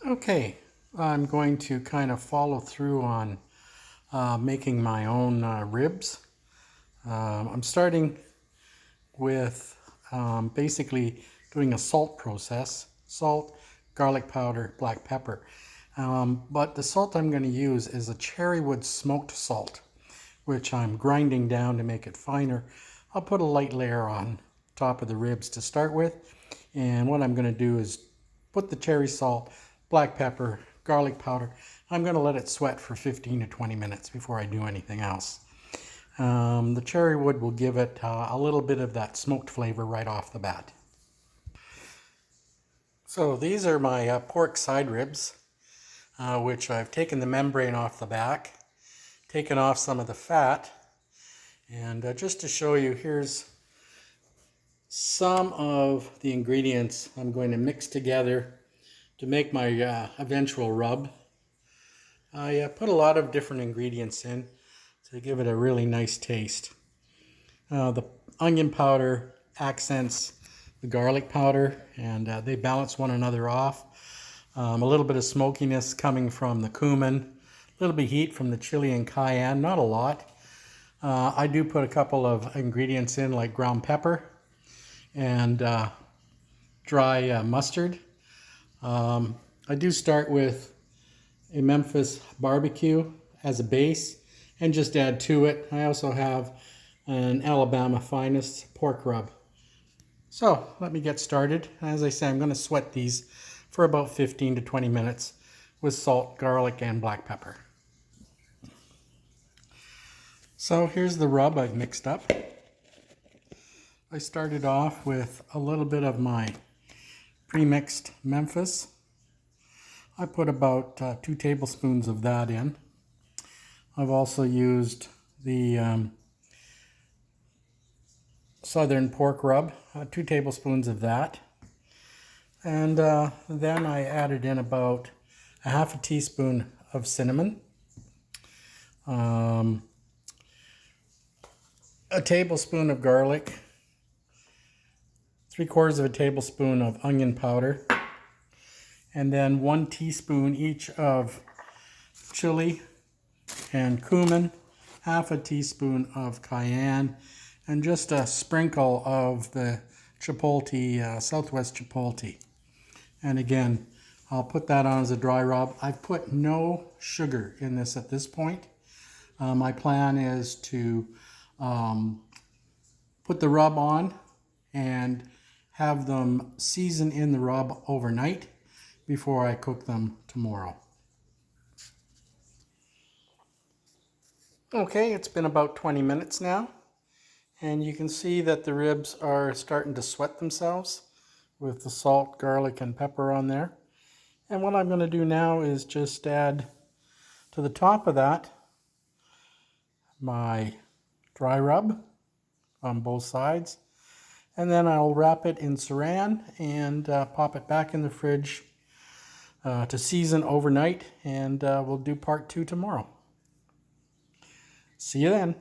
Okay, I'm going to kind of follow through on making my own ribs. I'm starting with basically doing a salt process. Salt, garlic powder, black pepper. But the salt I'm going to use is a cherrywood smoked salt, which I'm grinding down to make it finer. I'll put a light layer on top of the ribs to start with. And what I'm going to do is put the cherry salt, black pepper, garlic powder. I'm going to let it sweat for 15 to 20 minutes before I do anything else. The cherry wood will give it a little bit of that smoked flavor right off the bat. So these are my pork side ribs, which I've taken the membrane off the back, taken off some of the fat, and just to show you, here's some of the ingredients I'm going to mix together to make my eventual rub. I put a lot of different ingredients in to give it a really nice taste. The onion powder accents the garlic powder, and they balance one another off. A little bit of smokiness coming from the cumin, a little bit of heat from the chili and cayenne, not a lot. I do put a couple of ingredients in, like ground pepper and dry mustard. I do start with a Memphis barbecue as a base and just add to it. I also have an Alabama Finest pork rub. So let me get started. As I say, I'm going to sweat these for about 15 to 20 minutes with salt, garlic, and black pepper. So here's the rub I've mixed up. I started off with a little bit of my pre-mixed Memphis. I put about 2 tablespoons of that in. I've also used the Southern pork rub, 2 tablespoons of that. And then I added in about a half a teaspoon of cinnamon, a tablespoon of garlic, 3/4 of a tablespoon of onion powder, and then 1 teaspoon each of chili and cumin, half a teaspoon of cayenne, and just a sprinkle of the chipotle, Southwest Chipotle. And again, I'll put that on as a dry rub. I've put no sugar in this at this point. My plan is to put the rub on and have them season in the rub overnight before I cook them tomorrow. Okay, it's been about 20 minutes now, and you can see that the ribs are starting to sweat themselves with the salt, garlic, and pepper on there. And what I'm going to do now is just add to the top of that my dry rub on both sides, and then I'll wrap it in saran and pop it back in the fridge to season overnight, and we'll do part 2 tomorrow. See you then.